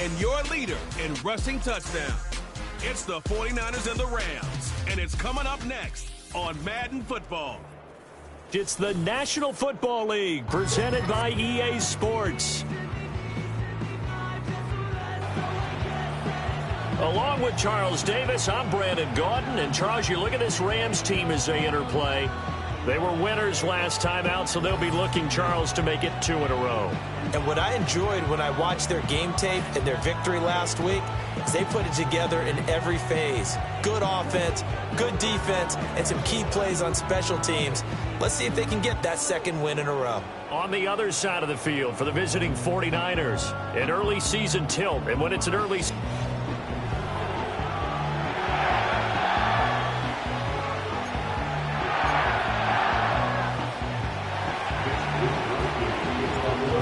and your leader in rushing touchdowns. It's the 49ers and the Rams, and it's coming up next on Madden Football. It's the National Football League presented by EA Sports. Along with Charles Davis, I'm Brandon Gaudin. And Charles, you look at this Rams team as they interplay. They were winners last time out, so they'll be looking, Charles, to make it 2 in a row. And what I enjoyed when I watched their game tape and their victory last week is they put it together in every phase. Good offense, good defense, and some key plays on special teams. Let's see if they can get that second win in a row. On the other side of the field for the visiting 49ers, an early season tilt. And when it's an early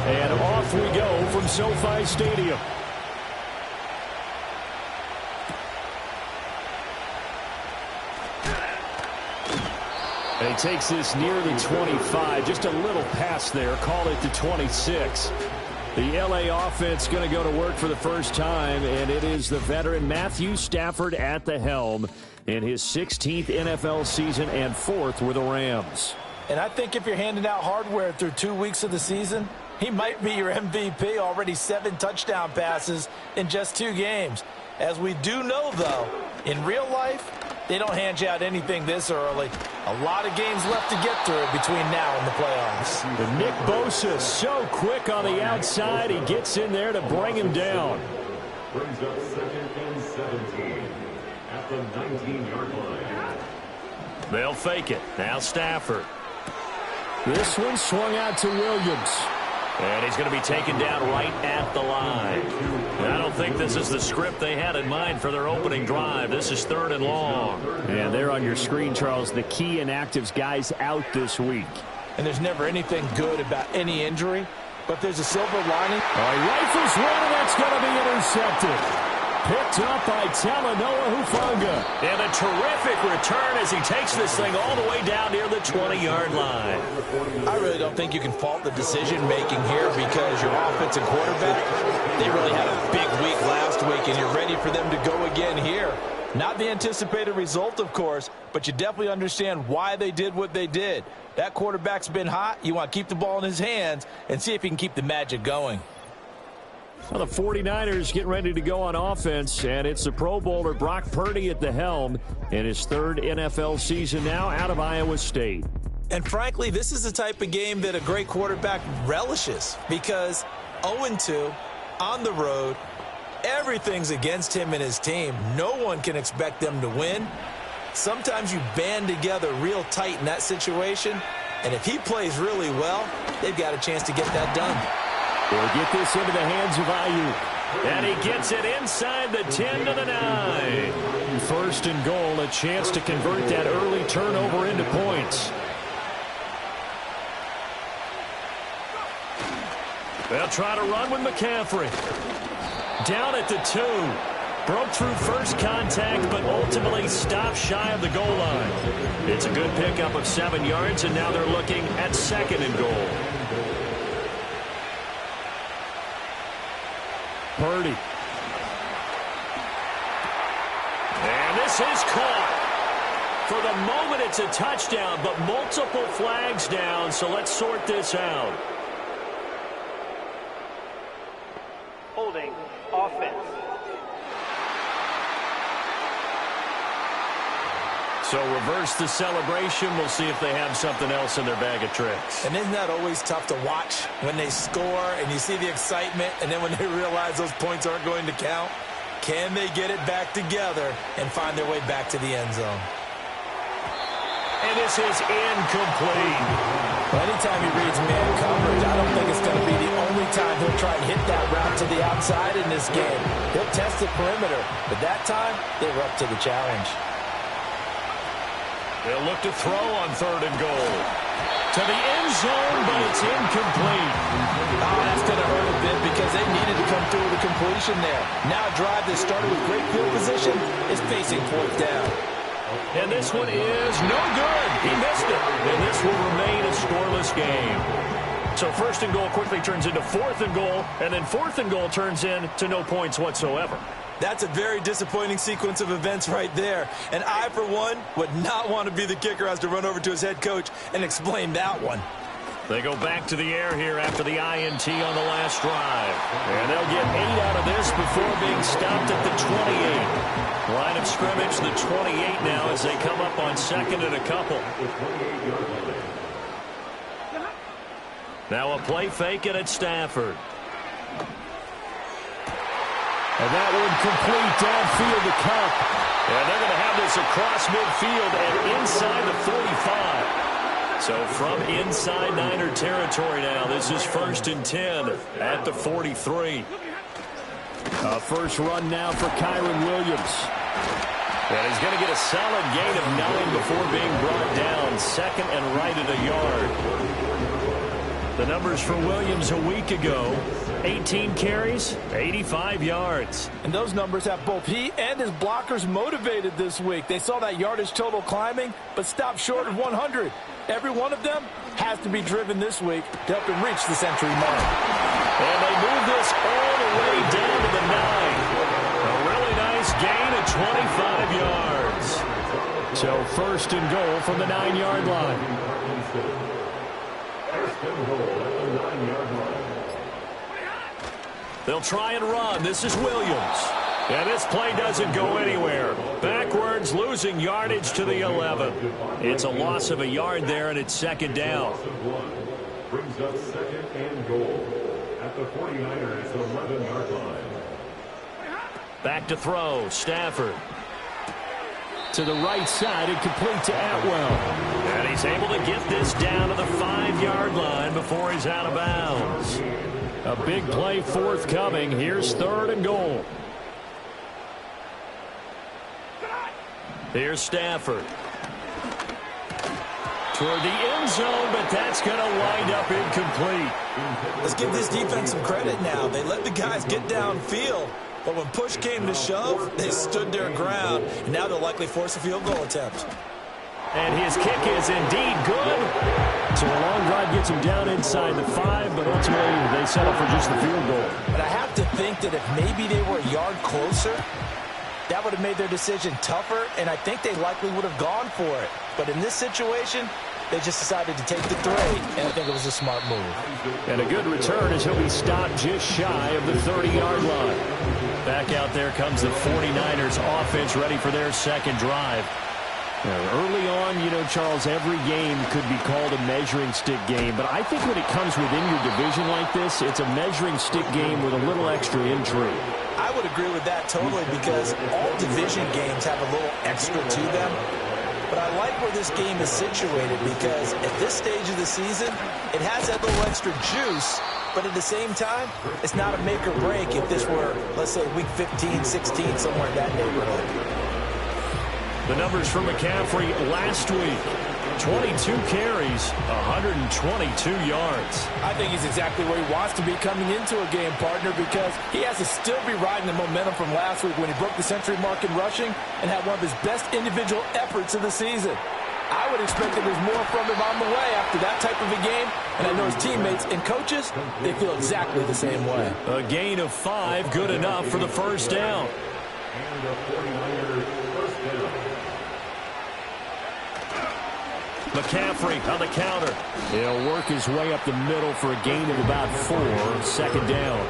and off we go from SoFi Stadium. And he takes this near the 25, just a little pass there, call it the 26. The LA offense going to go to work for the first time, and it is the veteran Matthew Stafford at the helm in his 16th NFL season and 4th with the Rams. And I think if you're handing out hardware through 2 weeks of the season, he might be your MVP. Already 7 touchdown passes in just 2 games. As we do know, though, in real life, they don't hand you out anything this early. A lot of games left to get through between now and the playoffs. The Nick Bosa so quick on the outside. He gets in there to bring him down. Brings up 2nd and 17 at the 19-yard line. They'll fake it. Now Stafford. This one swung out to Williams. And he's going to be taken down right at the line. I don't think this is the script they had in mind for their opening drive. This is 3rd and long. And there on your screen, Charles, the key inactives guys out this week. And there's never anything good about any injury, but there's a silver lining. Rifles one, and that's going to be intercepted. Picked up by Talanoa Hufanga. And a terrific return as he takes this thing all the way down near the 20-yard line. I really don't think you can fault the decision-making here because your offense and quarterback, they really had a big week last week, and you're ready for them to go again here. Not the anticipated result, of course, but you definitely understand why they did what they did. That quarterback's been hot. You want to keep the ball in his hands and see if he can keep the magic going. Well, the 49ers getting ready to go on offense, and it's the Pro Bowler Brock Purdy at the helm in his 3rd NFL season now out of Iowa State. And frankly, this is the type of game that a great quarterback relishes because 0-2 on the road, everything's against him and his team. No one can expect them to win. Sometimes you band together real tight in that situation, and if he plays really well, they've got a chance to get that done. They'll get this into the hands of Ayuk. And he gets it inside the 10 to the 9. 1st and goal, a chance to convert that early turnover into points. They'll try to run with McCaffrey. Down at the 2. Broke through first contact, but ultimately stopped shy of the goal line. It's a good pickup of 7 yards, and now they're looking at 2nd and goal. Purdy. And this is caught. For the moment, it's a touchdown, but multiple flags down, so let's sort this out. Holding offense. So reverse the celebration. We'll see if they have something else in their bag of tricks. And isn't that always tough to watch when they score and you see the excitement and then when they realize those points aren't going to count? Can they get it back together and find their way back to the end zone? And this is incomplete. Well, anytime he reads man coverage, I don't think it's going to be the only time he'll try and hit that route to the outside in this game. He'll test the perimeter, but that time they were up to the challenge. They'll look to throw on 3rd and goal. To the end zone, but it's incomplete. Oh, that's going to hurt a bit because they needed to come through with a completion there. Now a drive that started with great field position is facing 4th down. And this one is no good. He missed it. And this will remain a scoreless game. So first and goal quickly turns into fourth and goal, and then fourth and goal turns into no points whatsoever. That's a very disappointing sequence of events right there. And I, for one, would not want to be the kicker who has to run over to his head coach and explain that one. They go back to the air here after the INT on the last drive. And they'll get 8 out of this before being stopped at the 28. Line of scrimmage, the 28 now as they come up on second and a couple. Now a play fake it at Stafford. And that one complete downfield to Kupp. And they're going to have this across midfield and inside the 45. So from inside Niner territory now, this is 1st and 10 at the 43. A first run now for Kyren Williams. And he's going to get a solid gain of 9 before being brought down. Second and right at a yard. The numbers for Williams a week ago. 18 carries, 85 yards. And those numbers have both he and his blockers motivated this week. They saw that yardage total climbing, but stopped short of 100. Every one of them has to be driven this week to help him reach the century mark. And they move this all the way down to the 9. A really nice gain of 25 yards. So first and goal from the 9-yard line. First and goal at the 9-yard line. They'll try and run. This is Williams. And this play doesn't go anywhere. Backwards, losing yardage to the 11. It's a loss of a yard there, and it's second down. Brings up second and goal at the 49ers 11-yard line. Back to throw. Stafford. To the right side and complete to Atwell. And he's able to get this down to the 5-yard line before he's out of bounds. A big play forthcoming. Here's 3rd and goal. Here's Stafford. Toward the end zone, but that's going to wind up incomplete. Let's give this defense some credit now. They let the guys get downfield, but when push came to shove, they stood their ground. And now they'll likely force a field goal attempt. And his kick is indeed good. So a long drive gets him down inside the 5, but ultimately they settle for just the field goal. But I have to think that if maybe they were a yard closer, that would have made their decision tougher, and I think they likely would have gone for it. But in this situation, they just decided to take the 3, and I think it was a smart move. And a good return as he'll be stopped just shy of the 30-yard line. Back out there comes the 49ers offense ready for their second drive. Early on, Charles, every game could be called a measuring stick game. But I think when it comes within your division like this, it's a measuring stick game with a little extra intrigue. I would agree with that totally because all division games have a little extra to them. But I like where this game is situated because at this stage of the season, it has that little extra juice. But at the same time, it's not a make or break if this were, let's say, week 15, 16, somewhere in that neighborhood. The numbers for McCaffrey last week. 22 carries, 122 yards. I think he's exactly where he wants to be coming into a game, partner, because he has to still be riding the momentum from last week when he broke the century mark in rushing and had one of his best individual efforts of the season. I would expect that there's more from him on the way after that type of a game, and I know his teammates and coaches, they feel exactly the same way. A gain of 5, good enough for the first down. And the 49ers first down. McCaffrey on the counter. He'll work his way up the middle for a gain of about 4, second down.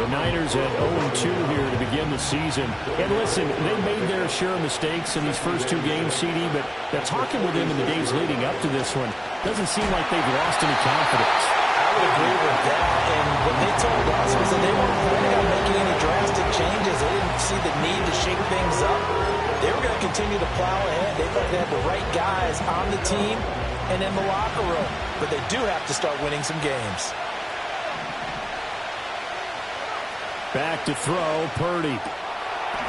The Niners at 0-2 here to begin the season. And listen, they made their share of mistakes in these first 2 games, CD, but talking with them in the days leading up to this one, doesn't seem like they've lost any confidence. I would agree with that. And what they told us was that they weren't planning on making any drastic changes. They didn't see the need to shake things up. They were going to continue to plow ahead. They thought they had the right guys on the team and in the locker room. But they do have to start winning some games. Back to throw, Purdy.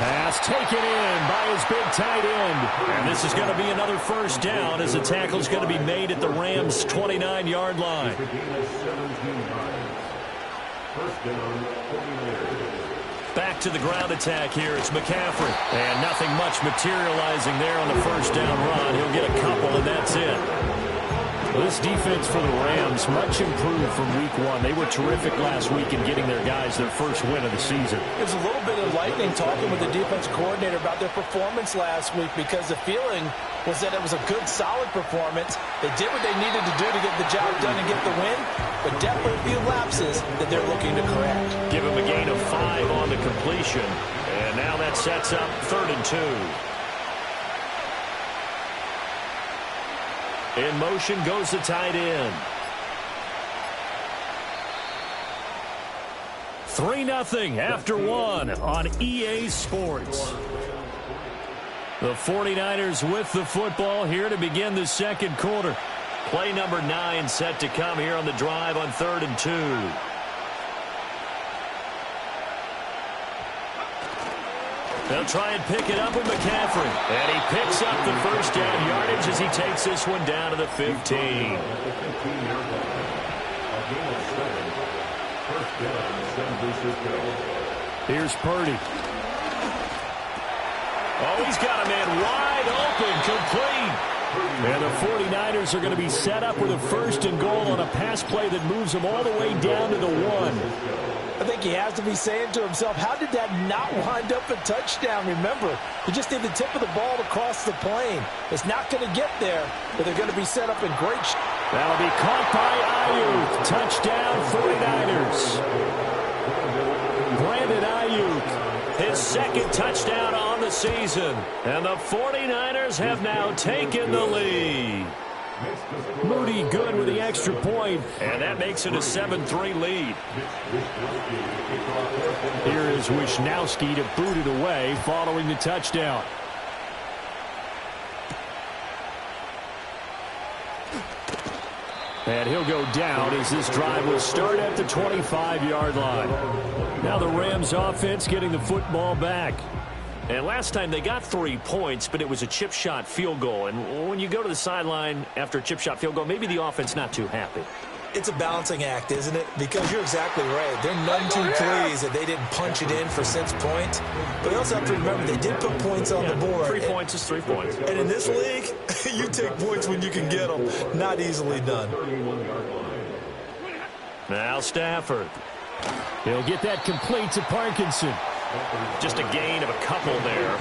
Pass taken in by his big tight end. And this is going to be another first down as the tackle is going to be made at the Rams' 29-yard line. First down, 49ers. Back to the ground attack here. It's McCaffrey. And nothing much materializing there on the first down run. He'll get a couple, and that's it. This defense for the Rams, much improved from week one. They were terrific last week in getting their guys their first win of the season. It was a little bit enlightening talking with the defense coordinator about their performance last week because the feeling was that it was a good, solid performance. They did what they needed to do to get the job done and get the win, but definitely a few lapses that they're looking to correct. Give him a gain of 5 on the completion, and now that sets up 3rd and 2. In motion goes the tight end. 3-0 after 1 on EA Sports. The 49ers with the football here to begin the second quarter. Play number 9 set to come here on the drive on 3rd and 2. They'll try and pick it up with McCaffrey. And he picks up the first down yardage as he takes this one down to the 15. Here's Purdy. Oh, he's got a man wide open, complete. And the 49ers are going to be set up with a 1st and goal on a pass play that moves them all the way down to the 1. I think he has to be saying to himself, how did that not wind up a touchdown? Remember, you just need the tip of the ball to cross the plane. It's not going to get there, but they're going to be set up in great shape. That'll be caught by Ayuk. Touchdown, 49ers. Brandon Ayuk. His 2nd touchdown on the season. And the 49ers have now taken the lead. Moody good with the extra point. And that makes it a 7-3 lead. Here is Wisnowski to boot it away following the touchdown. And he'll go down as this drive will start at the 25-yard line. Now the Rams offense getting the football back. And last time they got 3 points, but it was a chip shot field goal. And when you go to the sideline after a chip shot field goal, maybe the offense not too happy. It's a balancing act, isn't it? Because you're exactly right. They're none too pleased that they didn't punch it in for 6 points. But you also have to remember they did put points on the board. 3 points is 3 points. And in this league, you take points when you can get them. Not easily done. Now Stafford. He'll get that complete to Parkinson. Just a gain of a couple there.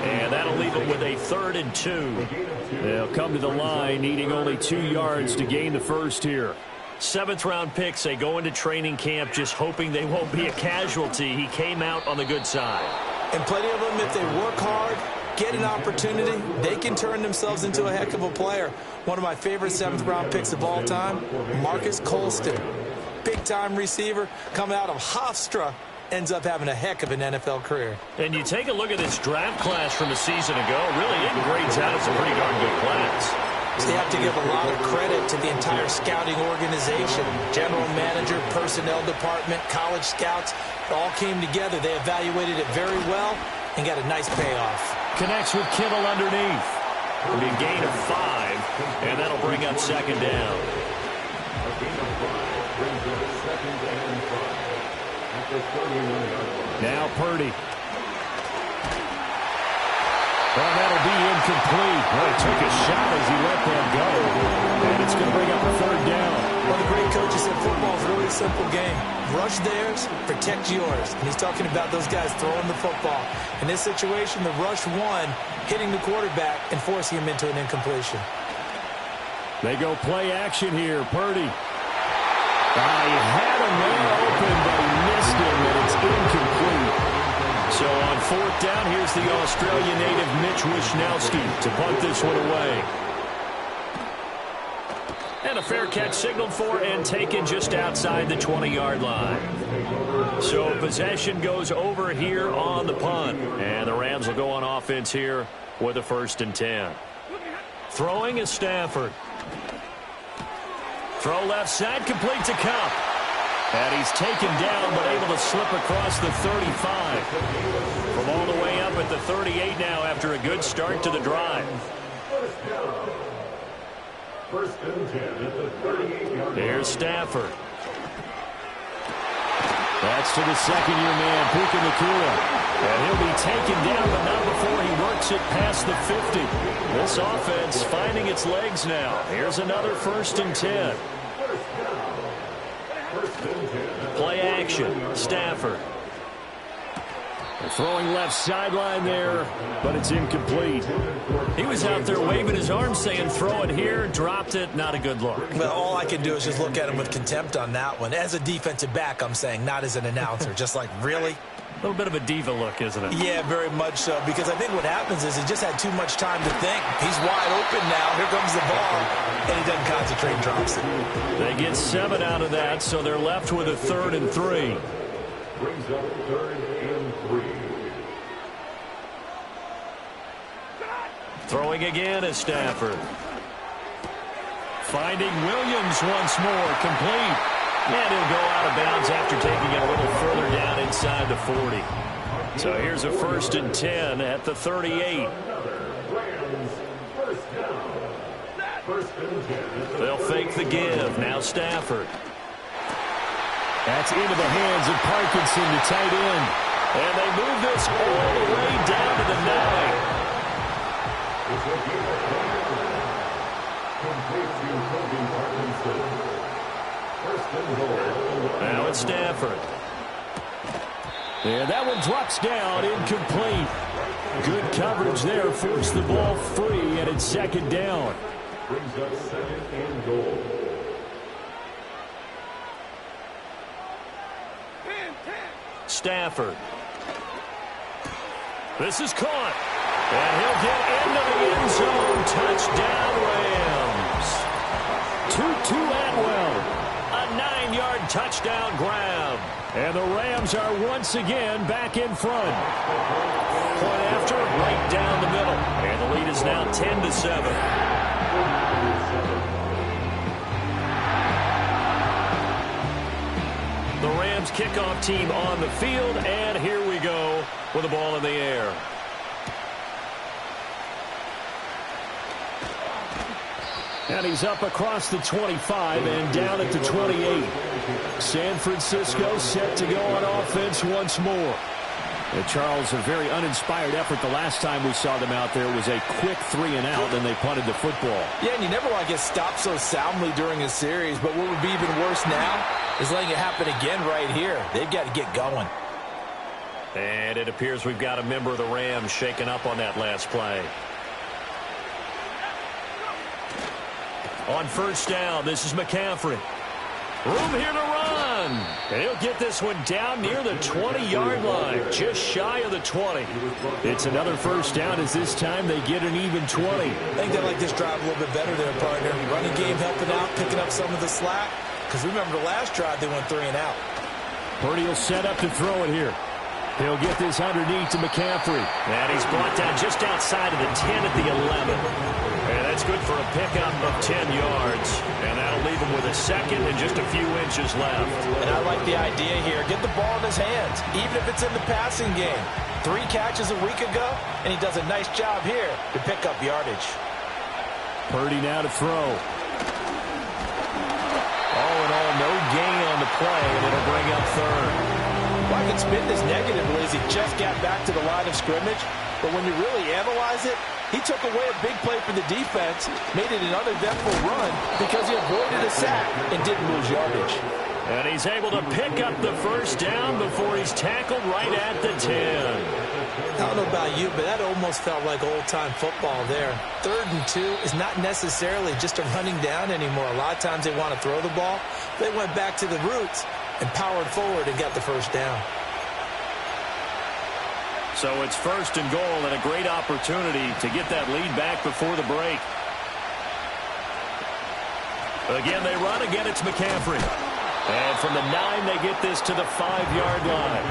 And that'll leave them with a 3rd and 2. They'll come to the line needing only 2 yards to gain the first here. 7th-round pick. They go into training camp just hoping they won't be a casualty. He came out on the good side. And plenty of them, if they work hard, get an opportunity, they can turn themselves into a heck of a player. One of my favorite 7th-round picks of all time, Marcus Colston. Big-time receiver, coming out of Hofstra, ends up having a heck of an NFL career. And you take a look at this draft class from a season ago, really it grades out as a pretty darn good class. So they have to give a lot of credit to the entire scouting organization. General manager, personnel department, college scouts, all came together. They evaluated it very well and got a nice payoff. Connects with Kittle underneath. It'll be a gain of 5, and that'll bring up 2nd down. Now Purdy. Well, that'll be incomplete. Well, he took a shot as he let that go. And it's going to bring up a 3rd down. Well, the great coach said football is really a simple game. Rush theirs, protect yours. And he's talking about those guys throwing the football. In this situation, the rush won, hitting the quarterback and forcing him into an incompletion. They go play action here. Purdy. He had a man open, but he missed him, and it's incomplete. So on 4th down, here's the Australian native Mitch Wisnowski to punt this one away. And a fair catch signaled for and taken just outside the 20-yard line. So possession goes over here on the punt. And the Rams will go on offense here with a 1st and 10. Throwing is Stafford. Throw left side, complete to Kupp. And he's taken down, but able to slip across the 35. From all the way up at the 38 now after a good start to the drive. Here's Stafford. That's to the 2nd-year man, Puka Nacua. And he'll be taken down, but not before he works makes it past the 50. This offense finding its legs now. Here's another 1st and 10. Play action. Stafford. Throwing left sideline there, but it's incomplete. He was out there waving his arms saying, throw it here, dropped it, not a good look. Well, all I can do is just look at him with contempt on that one. As a defensive back, I'm saying, not as an announcer. Just like, really? A little bit of a diva look, isn't it? Yeah, very much so, because I think what happens is he just had too much time to think. He's wide open now. Here comes the ball, and he doesn't concentrate and drops it. They get 7 out of that, so they're left with a 3rd and 3. Brings up 3rd and 3. Throwing again is Stafford. Finding Williams once more, complete. And he'll go out of bounds after taking it a little further down inside the 40. So here's a 1st and 10 at the 38. They'll fake the give. Now Stafford. That's into the hands of Parkinson, the tight end. And they move this all the way down to the 9. Now it's Stafford. And that one drops down, incomplete. Good coverage there, forced the ball free, and it's 2nd down. Brings up 2nd and goal. Stafford. This is caught. And he'll get into the end zone. Touchdown, Rams. Tutu Atwell. A 9-yard touchdown grab. And the Rams are once again back in front. Point after, right down the middle. And the lead is now 10-7. The Rams kickoff team on the field, and here we go with the ball in the air. And he's up across the 25 and down at the 28. San Francisco set to go on offense once more. And Charles, a very uninspired effort the last time we saw them out there was a quick 3-and-out, and they punted the football. Yeah, and you never want to get stopped so soundly during a series, but what would be even worse now is letting it happen again right here. They've got to get going. And it appears we've got a member of the Rams shaken up on that last play. On 1st down, this is McCaffrey. Room here to run. And he'll get this one down near the 20-yard line, just shy of the 20. It's another 1st down as this time they get an even 20. I think they like this drive a little bit better there, partner. Running game helping out, picking up some of the slack. Because remember the last drive they went 3-and-out. Purdy will set up to throw it here. He'll get this underneath to McCaffrey. And he's brought down just outside of the 10 at the 11. And that's good for a pickup of 10 yards. And that'll leave him with a 2nd and just a few inches left. And I like the idea here. Get the ball in his hands, even if it's in the passing game. 3 catches a week ago, and he does a nice job here to pick up yardage. Purdy now to throw. All in all, no gain on the play, and it'll bring up 3rd. Well, I can spin this negatively as he just got back to the line of scrimmage, but when you really analyze it, he took away a big play for the defense, made it an uneventful run because he avoided a sack and didn't lose yardage. And he's able to pick up the 1st down before he's tackled right at the 10. I don't know about you, but that almost felt like old-time football there. 3rd and 2 is not necessarily just a running down anymore. A lot of times they want to throw the ball. They went back to the roots and powered forward and got the 1st down. So it's 1st and goal and a great opportunity to get that lead back before the break. Again, they run. Again, it's McCaffrey. And from the 9, they get this to the 5-yard line.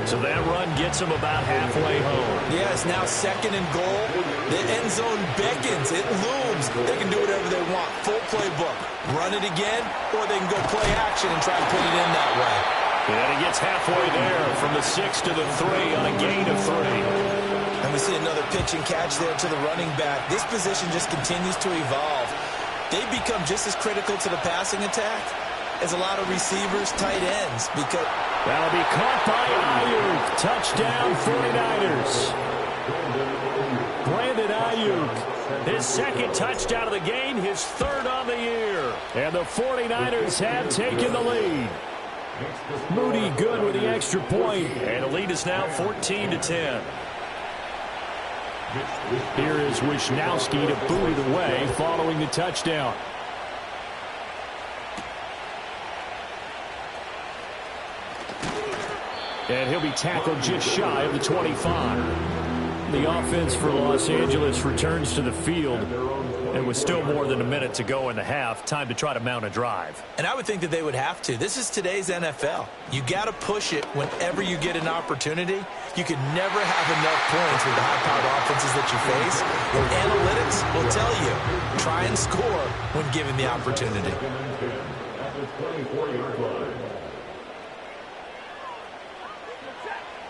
So that run gets them about halfway home. Yeah, it's now 2nd and goal. The end zone beckons. It looms. They can do whatever they want. Full playbook. Run it again, or they can go play action and try to put it in that way. And he gets halfway there from the 6 to the 3 on a gain of 3. And we see another pitch and catch there to the running back. This position just continues to evolve. They become just as critical to the passing attack as a lot of receivers, tight ends. Because that'll be caught by Ayuk. Touchdown 49ers. Brandon Ayuk, his second touchdown of the game, his third on the year. And the 49ers have taken the lead. Moody good with the extra point. And the lead is now 14-10. Here is Wisnowski to boot it away following the touchdown. And he'll be tackled just shy of the 25. The offense for Los Angeles returns to the field. And with still more than a minute to go in the half, time to try to mount a drive. And I would think that they would have to. This is today's NFL. You got to push it whenever you get an opportunity. You can never have enough points with the high-powered offenses that you face. And analytics will tell you, try and score when given the opportunity.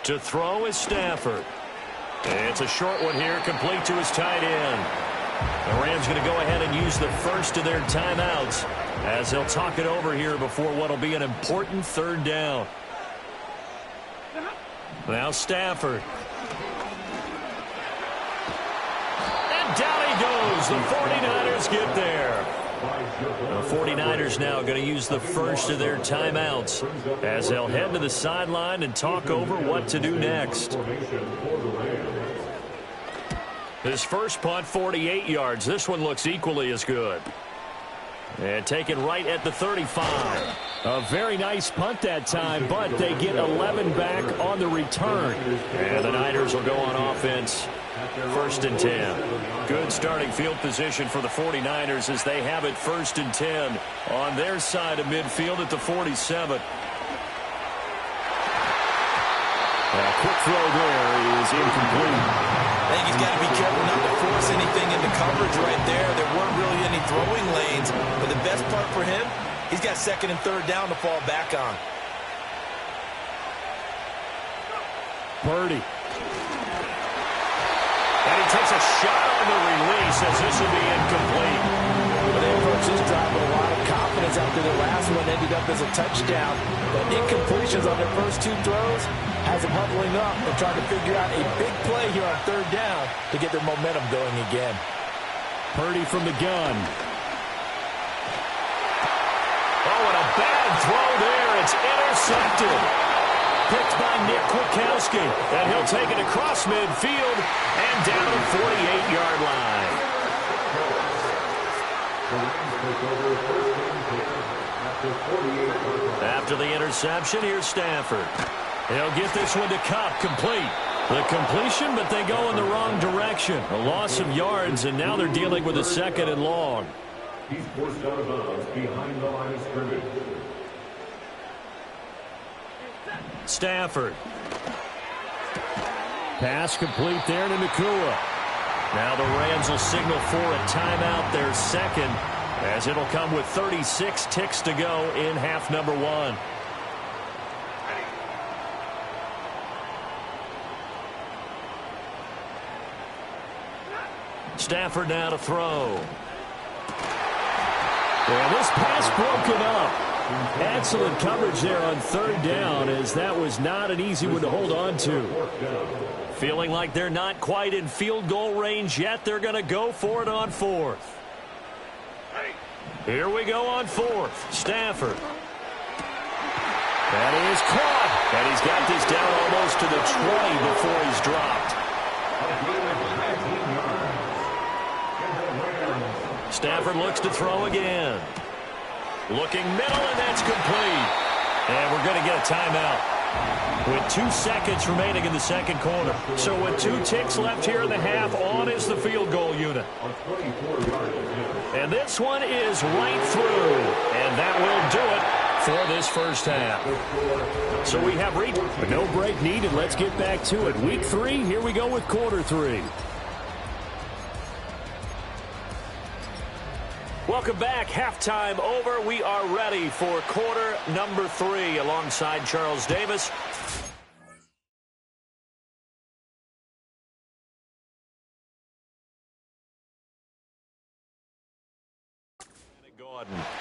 To throw is Stafford. It's a short one here, complete to his tight end. The Rams going to go ahead and use the first of their timeouts as they'll talk it over here before what will be an important third down. Now Stafford. And down he goes. The 49ers get there. The 49ers now going to use the first of their timeouts as they'll head to the sideline and talk over what to do next. His first punt, 48 yards. This one looks equally as good. And taken right at the 35. A very nice punt that time, but they get 11 back on the return. And the Niners will go on offense. First and 10. Good starting field position for the 49ers as they have it first and 10 on their side of midfield at the 47. A quick throw there is incomplete. I think he's got to be careful not to force anything into coverage right there. There weren't really any throwing lanes. But the best part for him, he's got second and third down to fall back on. Purdy. And he takes a shot on the release as this will be incomplete. Well, they approached this drive with a lot of confidence after the last one ended up as a touchdown. But incompletions on their first two throws has them huddling up and trying to figure out a big play here on third down to get their momentum going again. Purdy from the gun. Oh, and a bad throw there. It's intercepted. Picked by Nick Kwiatkowski. And he'll take it across midfield and down the 48-yard line. After the interception, here's Stafford. He'll get this one to Kupp, complete. The completion, but they go in the wrong direction. A loss of yards, and now they're dealing with a second and long. He's forced out of bounds behind the line of scrimmage. Stafford. Pass complete there to Nacua. Now the Rams will signal for a timeout, their second, as it'll come with 36 ticks to go in half number one. Stafford now to throw. And this pass broken up. Excellent coverage there on third down, as that was not an easy one to hold on to. Feeling like they're not quite in field goal range yet. They're going to go for it on fourth. Here we go on fourth. Stafford. That is caught. And he's got this down almost to the 20 before he's dropped. Stafford looks to throw again. Looking middle, and that's complete. And we're going to get a timeout with 2 seconds remaining in the second quarter. So with 2 ticks left here in the half, on is the field goal unit. And this one is right through. And that will do it for this first half. So we have reached no break needed. Let's get back to it. Week 3, here we go with quarter 3. Welcome back. Halftime over. We are ready for quarter number 3 alongside Charles Davis.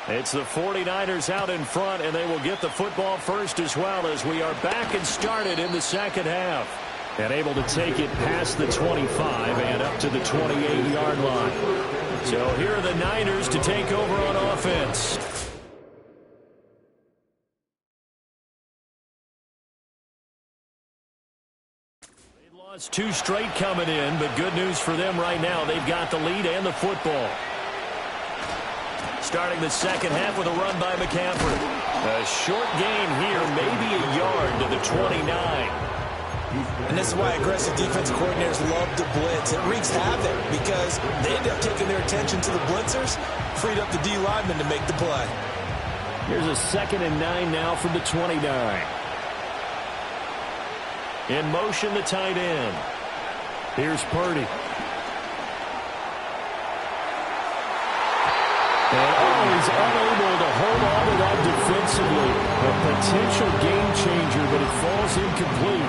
It's the 49ers out in front, and they will get the football first as well as we are back and started in the second half. And able to take it past the 25 and up to the 28-yard line. So here are the Niners to take over on offense. They've lost 2 straight coming in, but good news for them right now. They've got the lead and the football. Starting the second half with a run by McCaffrey. A short gain here, maybe a yard to the 29. And this is why aggressive defensive coordinators love to blitz. It wreaks havoc because they end up taking their attention to the blitzers, freed up the D lineman to make the play. Here's a 2nd and 9 now from the 29. In motion, the tight end. Here's Purdy. And he's unable to hold on to that defensively. A potential game changer, but it falls incomplete.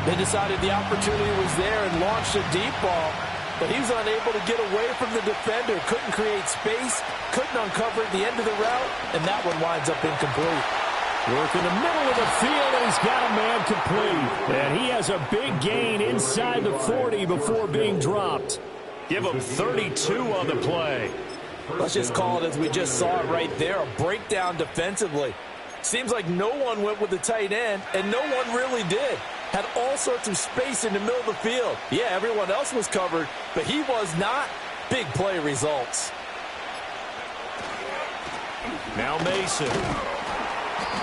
They decided the opportunity was there and launched a deep ball, but he was unable to get away from the defender, couldn't create space, couldn't uncover at the end of the route, and that one winds up incomplete. Work in the middle of the field, and he's got a man complete. And he has a big gain inside the 40 before being dropped. Give him 32 on the play. Let's just call it as we just saw it right there, a breakdown defensively. Seems like no one went with the tight end, and no one really did. Had all sorts of space in the middle of the field. Yeah, everyone else was covered, but he was not. Big play results. Now Mason.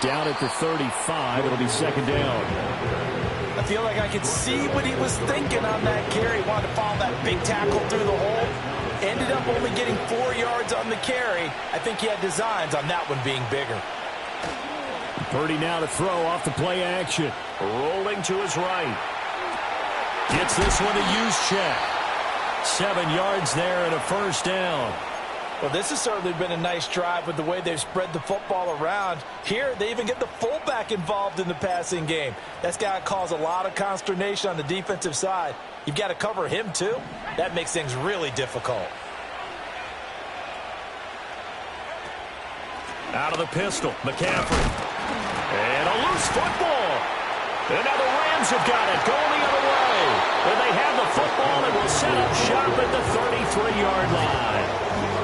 Down at the 35, it'll be 2nd down. I feel like I could see what he was thinking on that carry. Wanted to follow that big tackle through the hole. Ended up only getting 4 yards on the carry. I think he had designs on that one being bigger. Purdy now to throw off the play action. Rolling to his right. Gets this one to Juszczyk. 7 yards there and a 1st down. Well, this has certainly been a nice drive with the way they've spread the football around. Here, they even get the fullback involved in the passing game. That's got to cause a lot of consternation on the defensive side. You've got to cover him, too. That makes things really difficult. Out of the pistol, McCaffrey. And a loose football. And now the Rams have got it, going the other way. And they have the football and will set up shop at the 33-yard line.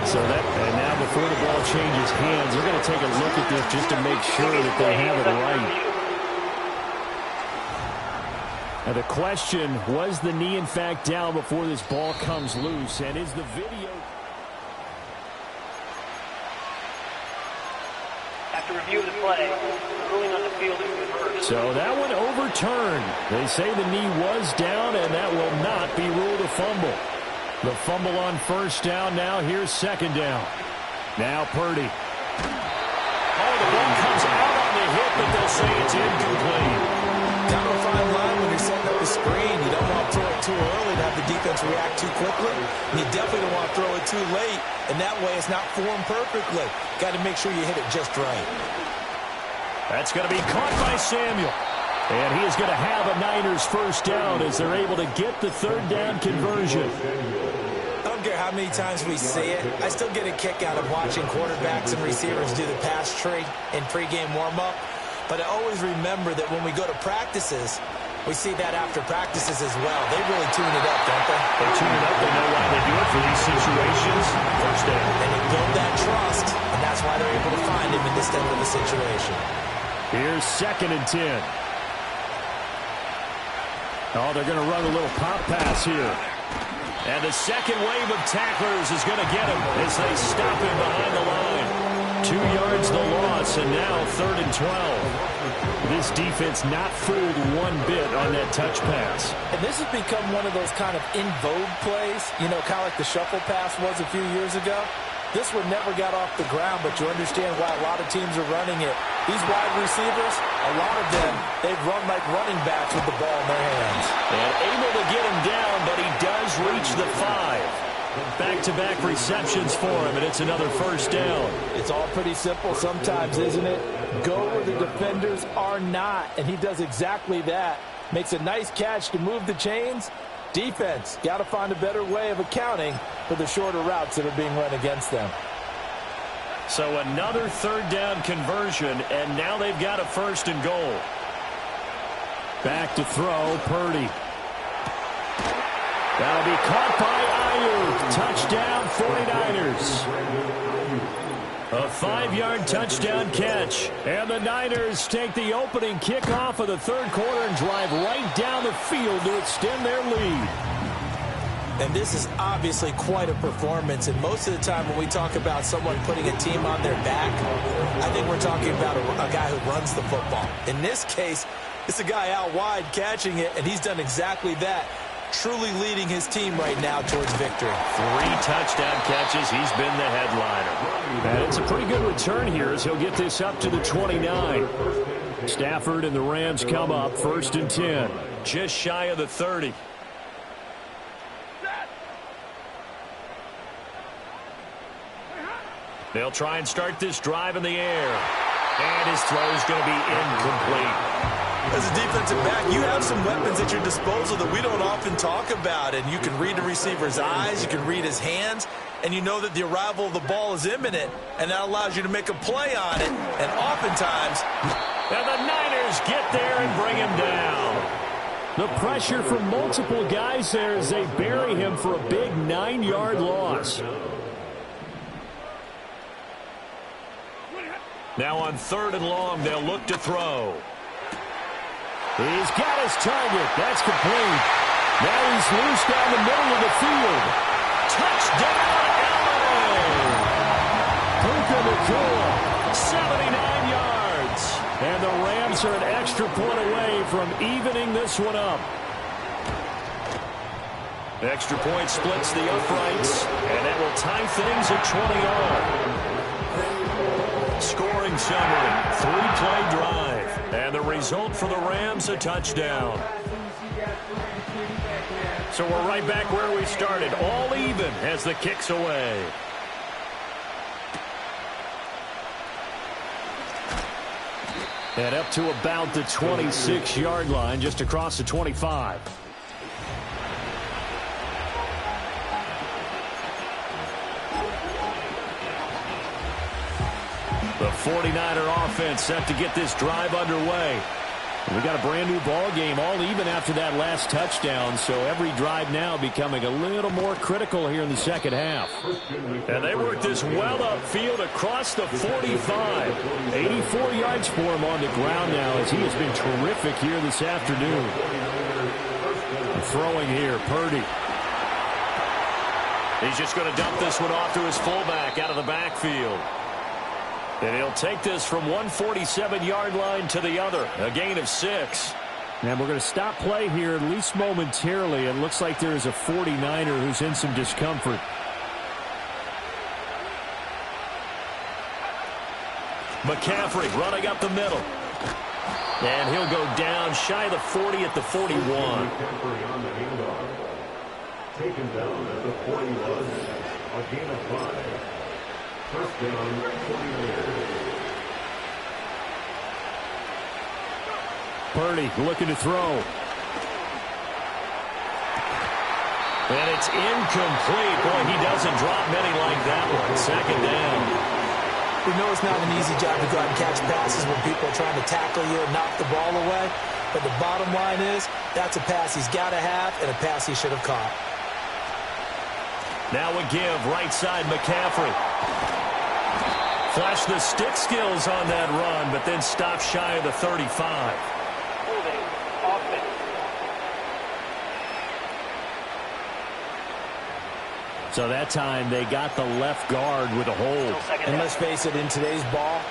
So that, and now before the ball changes hands, they're going to take a look at this just to make sure that they have it right. Now the question, was the knee in fact down before this ball comes loose? And is the video... After review of the play, the ruling on the field is reversed. So that one overturned. They say the knee was down, and that will not be ruled a fumble. The fumble on 1st down now. Here's 2nd down. Now Purdy. Oh, the ball comes out on the hit, but they'll say it's incomplete. Down the fine line when you're setting up the screen. You don't want to throw it too early to have the defense react too quickly. And you definitely don't want to throw it too late, and that way it's not formed perfectly. Got to make sure you hit it just right. That's going to be caught by Samuel. And he is going to have a Niners 1st down as they're able to get the 3rd down conversion. I don't care how many times we see it. I still get a kick out of watching quarterbacks and receivers do the pass tree in pregame warm-up. But I always remember that when we go to practices, we see that after practices as well. They really tune it up, don't they? They tune it up. They know why they do it for these situations. 1st down. And they build that trust, and that's why they're able to find him in this type of a situation. Here's 2nd and 10. Oh, they're going to run a little pop pass here. And the second wave of tacklers is going to get him as they stop him behind the line. 2 yards the loss, and now 3rd and 12. This defense not fooled one bit on that touch pass. And this has become one of those kind of in vogue plays, you know, kind of like the shuffle pass was a few years ago. This one never got off the ground, but you understand why a lot of teams are running it. These wide receivers, a lot of them, they've run like running backs with the ball in their hands. And able to get him down, but he does reach the 5. Back-to-back receptions for him, and it's another 1st down. It's all pretty simple sometimes, isn't it? Go where the defenders are not, and he does exactly that. Makes a nice catch to move the chains. Defense, got to find a better way of accounting for the shorter routes that are being run against them. So another 3rd down conversion, and now they've got a 1st and goal. Back to throw, Purdy. That'll be caught by Ayuk. Touchdown, 49ers. A 5-yard touchdown catch. And the Niners take the opening kickoff of the third quarter and drive right down the field to extend their lead. And this is obviously quite a performance. And most of the time when we talk about someone putting a team on their back, I think we're talking about a guy who runs the football. In this case, it's a guy out wide catching it, and he's done exactly that. Truly leading his team right now towards victory. 3 touchdown catches. He's been the headliner. And it's a pretty good return here as he'll get this up to the 29. Stafford and the Rams come up 1st and 10. Just shy of the 30. They'll try and start this drive in the air. And his throw is going to be incomplete. As a defensive back, you have some weapons at your disposal that we don't often talk about. And you can read the receiver's eyes, you can read his hands, and you know that the arrival of the ball is imminent. And that allows you to make a play on it. And oftentimes... And the Niners get there and bring him down. The pressure from multiple guys there as they bury him for a big 9-yard loss. Now on 3rd and long, they'll look to throw. He's got his target. That's complete. Now he's loose down the middle of the field. Touchdown, LA! Puka Nacua, 79 yards. And the Rams are an extra point away from evening this one up. Extra point splits the uprights, and that will tie things at 20 all. Scoring summary, 3-play drive. And the result for the Rams, a touchdown. So we're right back where we started, all even as the kick's away. And up to about the 26-yard line, just across the 25. The 49er offense set to get this drive underway. We got a brand new ball game, all even after that last touchdown, so every drive now becoming a little more critical here in the second half. And they work this well upfield across the 45. 84 yards for him on the ground now as he has been terrific here this afternoon. Throwing here, Purdy. He's just going to dump this one off to his fullback out of the backfield. And he'll take this from 147-yard line to the other, a gain of 6. And we're going to stop play here, at least momentarily. It looks like there is a 49er who's in some discomfort. McCaffrey running up the middle. And he'll go down shy of the 40 at the 41. Taken down at the 41, a gain of 5. First down, 49ers. Purdy looking to throw. And it's incomplete. Boy, he doesn't drop many like that one. Second down. We know it's not an easy job to go out and catch passes when people are trying to tackle you and knock the ball away. But the bottom line is, that's a pass he's got to have and a pass he should have caught. Now a give, right side, McCaffrey. Flashed the stick skills on that run, but then stopped shy of the 35. Holding offense. So that time they got the left guard with a hold. And let's face it, in today's ball,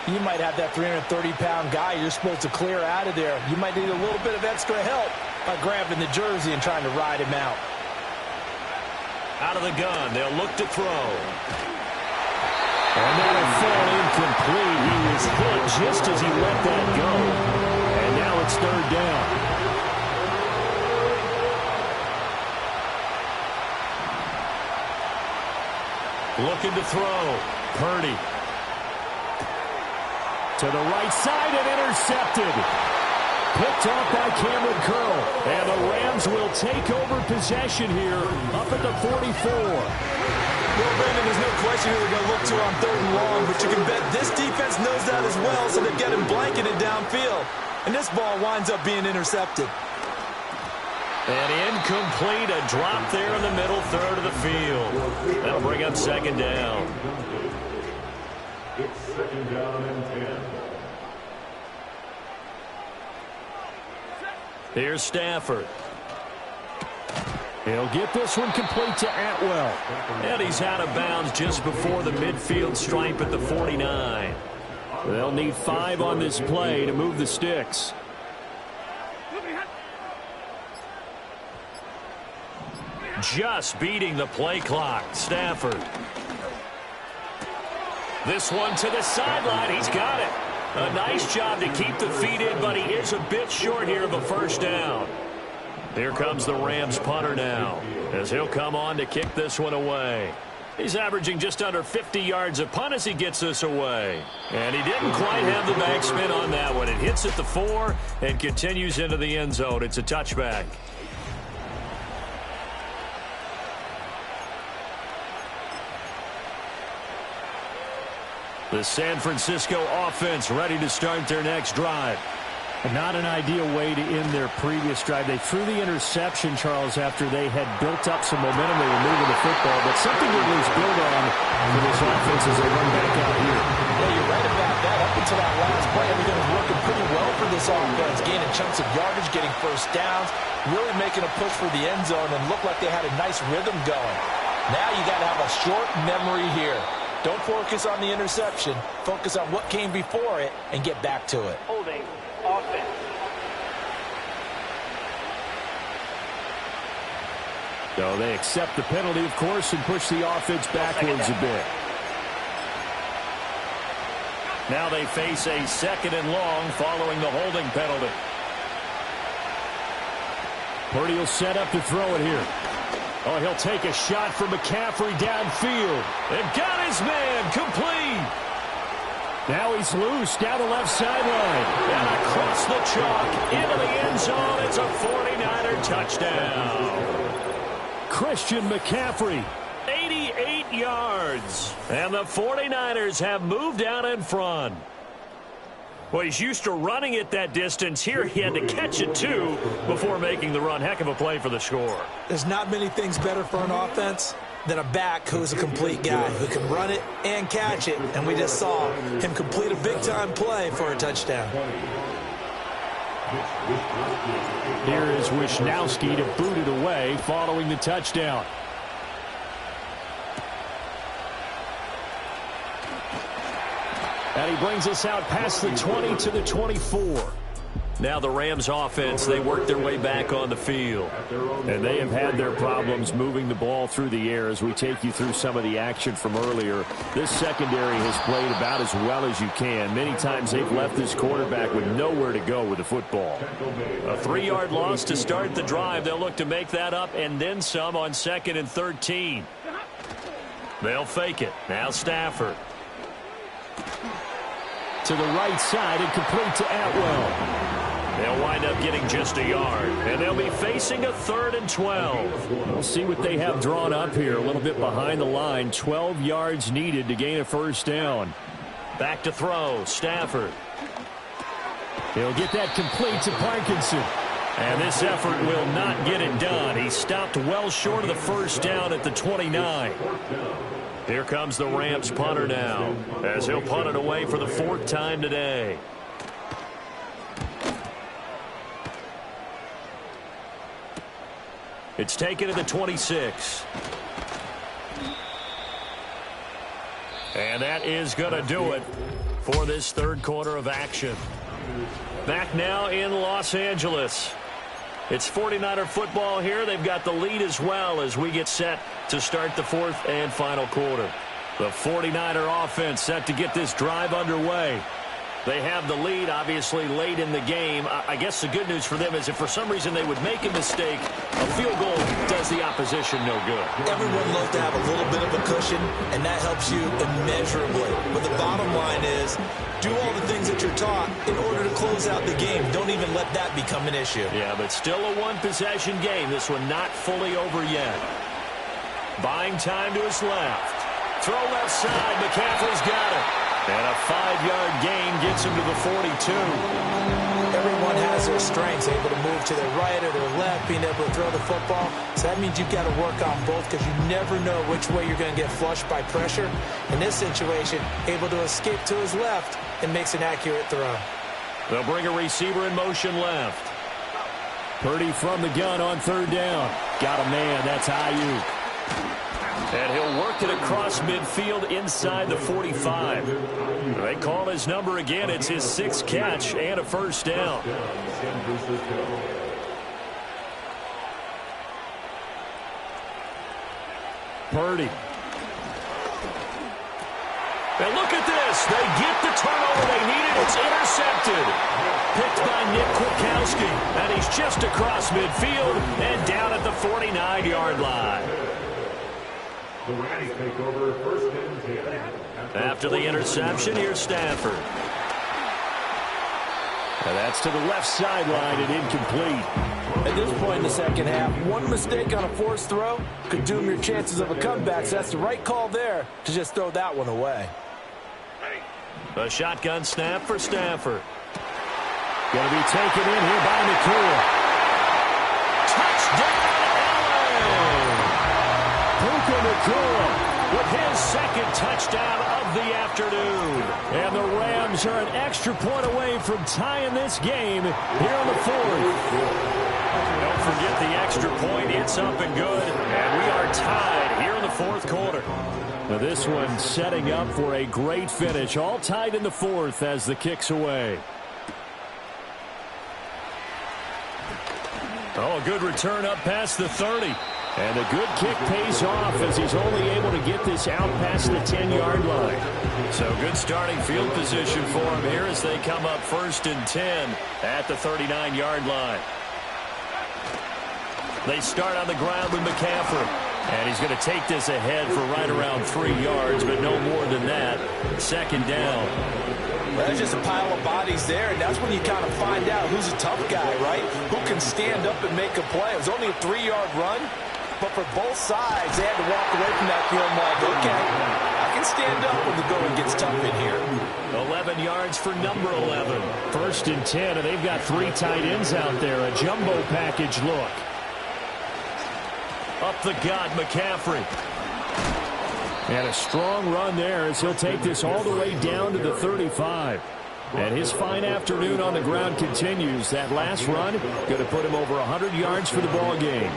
you might have that 330-pound guy you're supposed to clear out of there. You might need a little bit of extra help by grabbing the jersey and trying to ride him out. Out of the gun, they'll look to throw. And that'll fall incomplete. He was hit just as he let that go. And now it's 3rd down. Looking to throw. Purdy. To the right side and intercepted. Picked off by Cameron Curl. And the Rams will take over possession here up at the 44. Well, Brandon, there's no question who they're going to look to on 3rd and long, but you can bet this defense knows that as well, so they've got him blanketed downfield. and this ball winds up being intercepted. And incomplete, a drop there in the middle third of the field. That'll bring up second down. It's second down and 10. Here's Stafford. He'll get this one complete to Atwell. And he's out of bounds just before the midfield stripe at the 49. They'll need 5 on this play to move the sticks. Just beating the play clock. Stafford. This one to the sideline. He's got it. A nice job to keep the feet in, but he is a bit short here of a first down. Here comes the Rams punter now, as he'll come on to kick this one away. He's averaging just under 50 yards a punt as he gets this away. And he didn't quite have the backspin on that one. It hits at the 4 and continues into the end zone. It's a touchback. The San Francisco offense ready to start their next drive. Not an ideal way to end their previous drive. They threw the interception, Charles, after they had built up some momentum. They were moving the football, but something to at least build on for this offense as they run back out here. Yeah, you're right about that. Up until that last play, everything was working pretty well for this offense. Gaining chunks of yardage, getting first downs, really making a push for the end zone, and looked like they had a nice rhythm going. Now you got to have a short memory here. Don't focus on the interception. Focus on what came before it and get back to it. Holding. Offense. So they accept the penalty, of course, and push the offense backwards a bit. Now they face a second and long following the holding penalty. Purdy will set up to throw it here. Oh, he'll take a shot for McCaffrey downfield. And got his man complete. Now he's loose down the left sideline. And across the chalk into the end zone. It's a 49er touchdown. Christian McCaffrey. 88 yards. And the 49ers have moved out in front. Well, he's used to running it that distance. Here he had to catch it, too, before making the run. Heck of a play for the score. There's not many things better for an offense than a back who's a complete guy who can run it and catch it. And we just saw him complete a big-time play for a touchdown. Here is Wisnowski to boot it away following the touchdown. And he brings us out past the 20 to the 24. Now the Rams offense, they work their way back on the field. And they have had their problems moving the ball through the air as we take you through some of the action from earlier. This secondary has played about as well as you can. Many times they've left this quarterback with nowhere to go with the football. A 3-yard loss to start the drive. They'll look to make that up and then some on 2nd and 13. They'll fake it. Now Stafford. To the right side and complete to Atwell. They'll wind up getting just a yard, and they'll be facing a 3rd and 12. We'll see what they have drawn up here. A little bit behind the line. 12 yards needed to gain a first down. Back to throw. Stafford. He'll get that complete to Parkinson. And this effort will not get it done. He stopped well short of the first down at the 29. Here comes the Rams punter now, as he'll punt it away for the 4th time today. It's taken to the 26. And that is going to do it for this 3rd quarter of action. Back now in Los Angeles. It's 49er football here. They've got the lead as well as we get set to start the 4th and final quarter. The 49er offense set to get this drive underway. They have the lead, obviously, late in the game. I guess the good news for them is if for some reason they would make a mistake, a field goal does the opposition no good. Everyone loves to have a little bit of a cushion, and that helps you immeasurably. But the bottom line is, do all the things that you're taught in order to close out the game. Don't even let that become an issue. Yeah, but still a one-possession game. This one not fully over yet. Buying time to his left. Throw left side. McCaffrey's got it. And a 5-yard gain gets him to the 42. Everyone has their strengths, able to move to their right or their left, being able to throw the football. So that means you've got to work on both because you never know which way you're going to get flushed by pressure. In this situation, able to escape to his left and makes an accurate throw. They'll bring a receiver in motion left. Purdy from the gun on third down. Got a man. That's Ayuk. And he'll work it across midfield inside the 45. They call his number again. It's his 6th catch and a first down. Purdy. And look at this. They get the turnover they needed. It's intercepted. Picked by Nick Kwiatkowski. And he's just across midfield and down at the 49-yard line. The Rams take over first and 10. After the interception, here's Stafford. And that's to the left sideline and incomplete. At this point in the second half, one mistake on a forced throw could doom your chances of a comeback. So that's the right call there to just throw that one away. A shotgun snap for Stafford. Going to be taken in here by McCool. Touchdown, Puka Nacua with his 2nd touchdown of the afternoon. And the Rams are an extra point away from tying this game here in the 4th. Don't forget the extra point. It's up and good. And we are tied here in the 4th quarter. Now this one setting up for a great finish. All tied in the 4th as the kick's away. Oh, a good return up past the 30. And a good kick pays off as he's only able to get this out past the 10-yard line. So good starting field position for him here as they come up 1st and 10 at the 39-yard line. They start on the ground with McCaffrey. And he's going to take this ahead for right around 3 yards, but no more than that. 2nd down. There's just a pile of bodies there, and that's when you kind of find out who's a tough guy, right? Who can stand up and make a play. It was only a 3-yard run, but for both sides, they had to walk away from that field like, okay, I can stand up when the going gets tough in here. 11 yards for number 11. 1st and 10, and they've got 3 tight ends out there. A jumbo package look. Up the gut, McCaffrey. And a strong run there as he'll take this all the way down to the 35. And his fine afternoon on the ground continues. That last run going to put him over 100 yards for the ball game.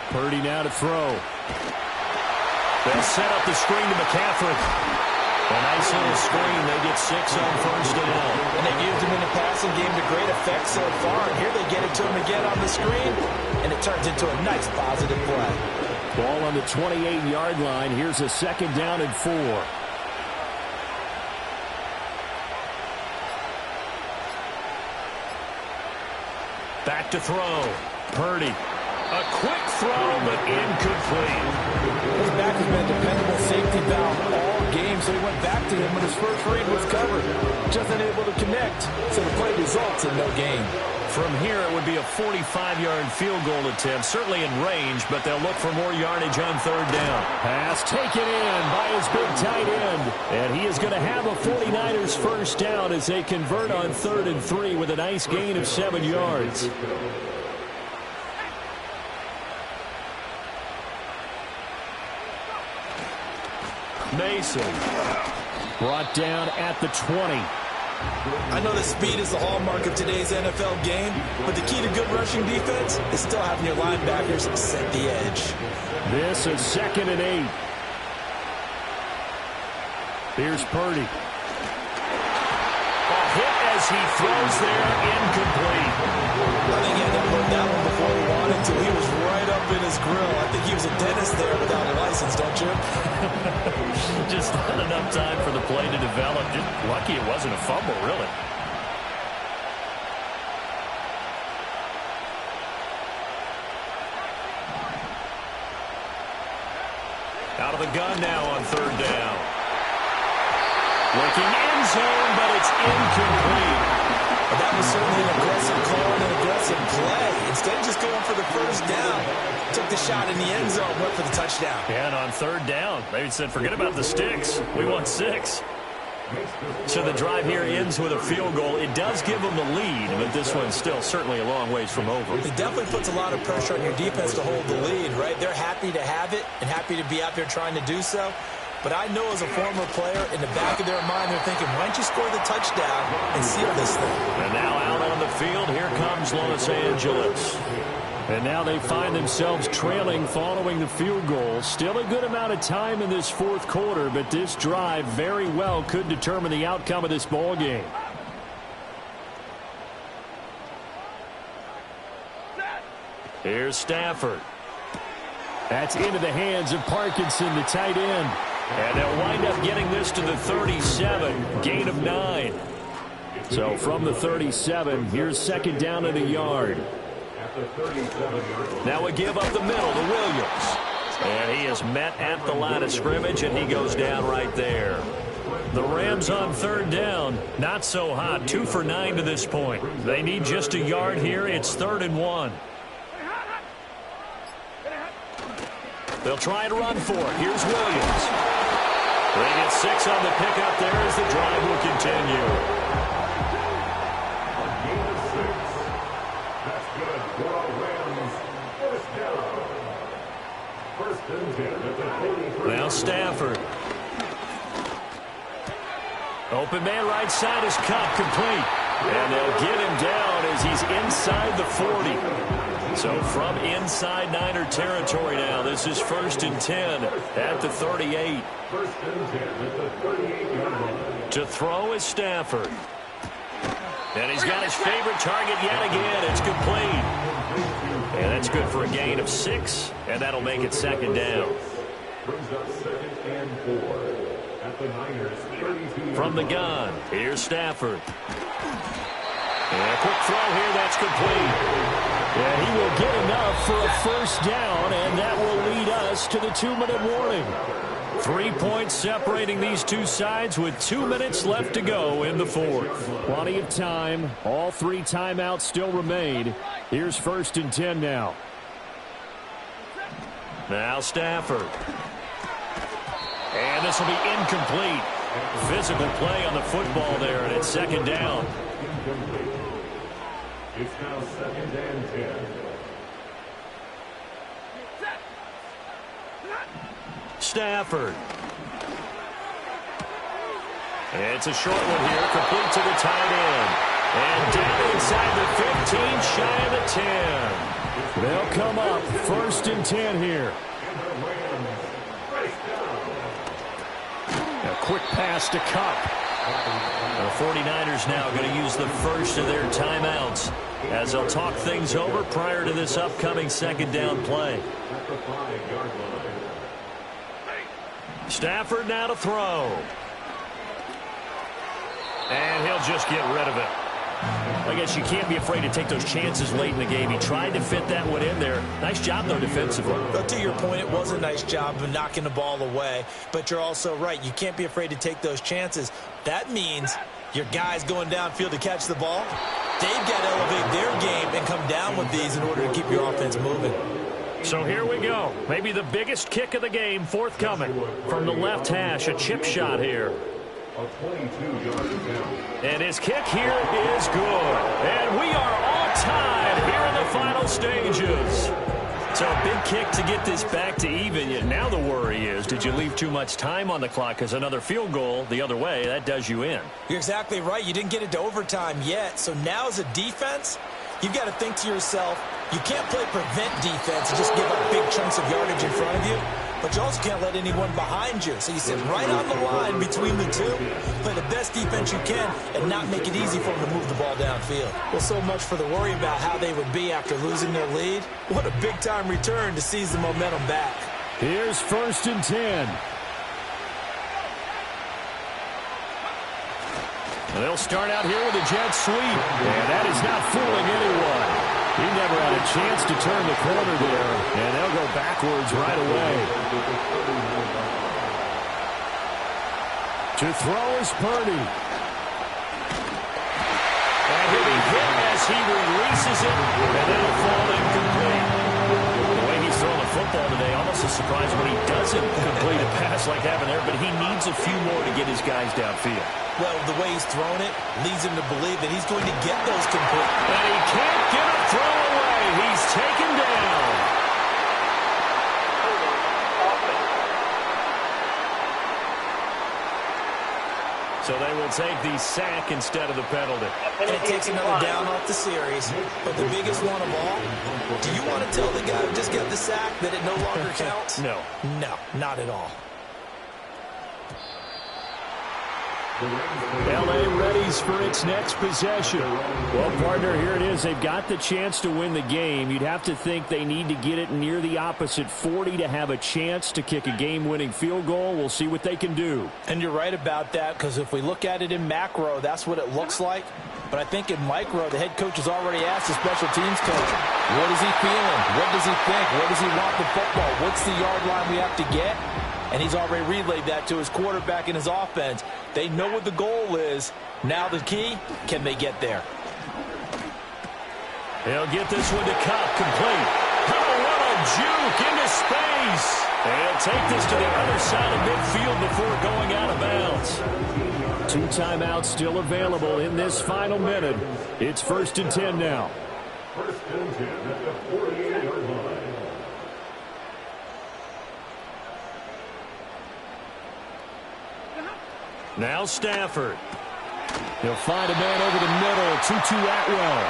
Purdy now to throw. They'll set up the screen to McCaffrey. A nice little screen. They get 6 on 1st down. And they've used him in the passing game to great effect so far. And here they get it to him again on the screen, and it turns into a nice positive play. Ball on the 28-yard line. Here's a 2nd down and 4. Back to throw. Purdy. A quick throw, but incomplete. His back has been a dependable safety valve all game, so he went back to him when his first read was covered. Just unable to connect, so the play results in no gain. From here, it would be a 45-yard field goal attempt, certainly in range, but they'll look for more yardage on 3rd down. Pass taken in by his big tight end. And he is going to have a 49ers first down as they convert on 3rd and 3 with a nice gain of 7 yards. Mason. Brought down at the 20. I know that speed is the hallmark of today's NFL game, but the key to good rushing defense is still having your linebackers set the edge. This is 2nd and 8. Here's Purdy. A hit as he throws there, incomplete. I think he had to put that one before he wanted to. He was right up in his grill. I think he was a dentist there without a license, don't you? Just not enough time for the play to develop. Just lucky it wasn't a fumble, really. Out of the gun now on third down. Looking end zone, but it's incomplete. Well, that was certainly an aggressive call and an aggressive play. Instead of just going for the first down, took the shot in the end zone, went for the touchdown. Yeah, and on third down, they said, forget about the sticks. We want 6. So the drive here ends with a field goal. It does give them the lead, but this one's still certainly a long ways from over. It definitely puts a lot of pressure on your defense to hold the lead, right? They're happy to have it and happy to be out there trying to do so. But I know as a former player, in the back of their mind, they're thinking, why don't you score the touchdown and seal this thing? And now out on the field, here comes Los Angeles. And now they find themselves trailing following the field goal. Still a good amount of time in this fourth quarter, but this drive very well could determine the outcome of this ball game. Here's Stafford. That's into the hands of Parkinson, the tight end. And they'll wind up getting this to the 37, gain of 9. So from the 37, here's second down and a yard. Now we give up the middle to Williams. And he is met at the line of scrimmage, and he goes down right there. The Rams on third down, not so hot, 2 for 9 to this point. They need just a yard here. It's 3rd and 1. They'll try to run for it. Here's Williams. They get 6 on the pickup there as the drive will continue. Now Stafford. Open man right side is Kupp, complete. And they'll get him down as he's inside the 40. So from inside Niner territory now, this is 1st and 10 at the 38. To throw is Stafford. And he's got his favorite target yet again. It's complete. And that's good for a gain of 6, and that'll make it 2nd down. From the gun, here's Stafford. And a quick throw here, that's complete. And he will get enough for a first down, and that will lead us to the 2-minute warning. 3 points separating these two sides with 2 minutes left to go in the fourth. Plenty of time. All 3 timeouts still remain. Here's 1st and 10 now. Now Stafford. And this will be incomplete. Physical play on the football there, and it's 2nd down. It's now 2nd and 10. Stafford. It's a short one here, complete to the tight end. And down inside the 15, shy of the 10. They'll come up 1st and 10 here. A quick pass to Kupp. The 49ers now going to use the first of their timeouts as they'll talk things over prior to this upcoming 2nd down play. Stafford now to throw. And he'll just get rid of it. I guess you can't be afraid to take those chances late in the game. He tried to fit that one in there. Nice job, though, defensively. But to your point, it was a nice job of knocking the ball away. But you're also right. You can't be afraid to take those chances. That means your guys going downfield to catch the ball, they've got to elevate their game and come down with these in order to keep your offense moving. So here we go. Maybe the biggest kick of the game forthcoming from the left hash. A chip shot here. And his kick here is good. And we are on time here in the final stages. So a big kick to get this back to even. Yet now the worry is, did you leave too much time on the clock? Because another field goal the other way, that does you in. You're exactly right. You didn't get it to overtime yet. So now as a defense, you've got to think to yourself, you can't play prevent defense and just give up big chunks of yardage in front of you. But you also can't let anyone behind you. So you sit right on the line between the two, play the best defense you can, and not make it easy for them to move the ball downfield. Well, so much for the worry about how they would be after losing their lead. What a big-time return to seize the momentum back. Here's 1st and 10. They'll start out here with a jet sweep. And that is not fooling anyone. He never had a chance to turn the corner there, and they'll go backwards right away. To throw is Purdy. And he'll be hit as he releases it, and that'll fall incomplete. The way he's throwing the football today, almost a surprise when he doesn't complete a pass like that there, but he needs a few more to get his guys downfield. Well, the way he's thrown it leads him to believe that he's going to get those complete. And he can't get a throw away. He's taken down. So they will take the sack instead of the penalty. And it takes another down off the series. But the biggest one of all, do you want to tell the guy who just got the sack that it no longer counts? No. No, not at all. L.A. readies for its next possession. Well, partner, here it is. They've got the chance to win the game. You'd have to think they need to get it near the opposite 40 to have a chance to kick a game-winning field goal. We'll see what they can do. And you're right about that, because if we look at it in macro, that's what it looks like. But I think in micro, the head coach has already asked the special teams coach, what is he feeling? What does he think? Where does he want the football? What's the yard line we have to get? And he's already relayed that to his quarterback and his offense. They know what the goal is. Now the key, can they get there? He'll get this one to Kupp, complete. Oh, what a juke into space. And he'll take this to the other side of midfield before going out of bounds. 2 timeouts still available in this final minute. It's 1st and 10 now. 1st and 10 at the 48-yard line. Now Stafford. He'll find a man over the middle. 2-2 Atwell.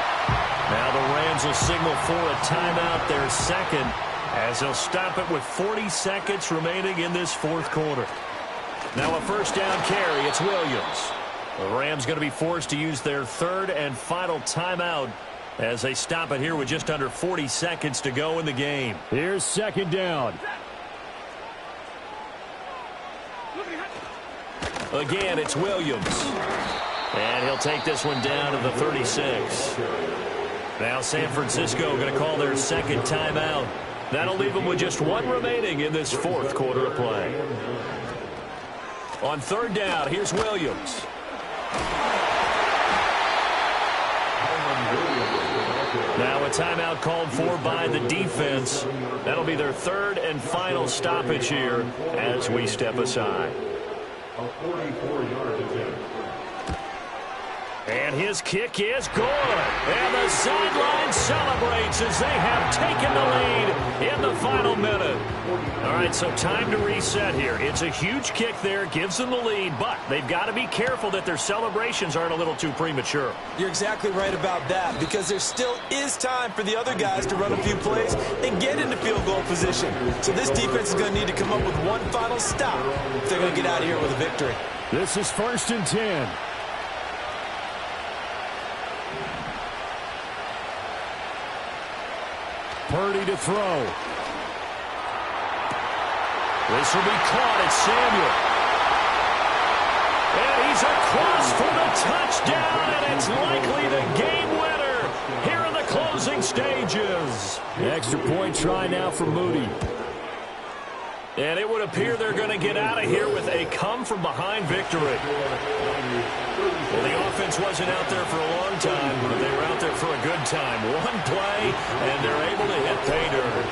Now the Rams will signal for a timeout, their second, as they'll stop it with 40 seconds remaining in this fourth quarter. Now a first down carry. It's Williams. The Rams going to be forced to use their third and final timeout as they stop it here with just under 40 seconds to go in the game. Here's second down. Again, it's Williams. And he'll take this one down to the 36. Now San Francisco going to call their second timeout. That'll leave them with just one remaining in this fourth quarter of play. On third down, here's Williams. Now a timeout called for by the defense. That'll be their third and final stoppage here as we step aside. A 44-yard attempt. And his kick is good. And the sideline celebrates as they have taken the lead in the final minute. All right, so time to reset here. It's a huge kick there, gives them the lead, but they've got to be careful that their celebrations aren't a little too premature. You're exactly right about that, because there still is time for the other guys to run a few plays and get into field goal position. So this defense is going to need to come up with one final stop if they're going to get out of here with a victory. This is 1st and 10. Purdy to throw. This will be caught at Samuel. And he's across for the touchdown, and it's likely the game winner here in the closing stages. The extra point try now for Moody. And it would appear they're going to get out of here with a come-from-behind victory. Well, the offense wasn't out there for a long time, but they were out there for a good time. One play, and they're able to hit pay dirt.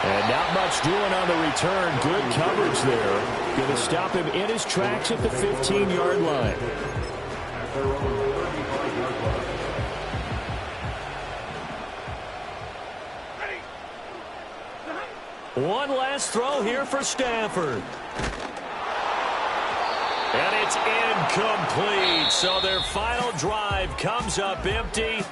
And not much doing on the return. Good coverage there. Going to stop him in his tracks at the 15-yard line. One last throw here for Stafford. And it's incomplete. So their final drive comes up empty.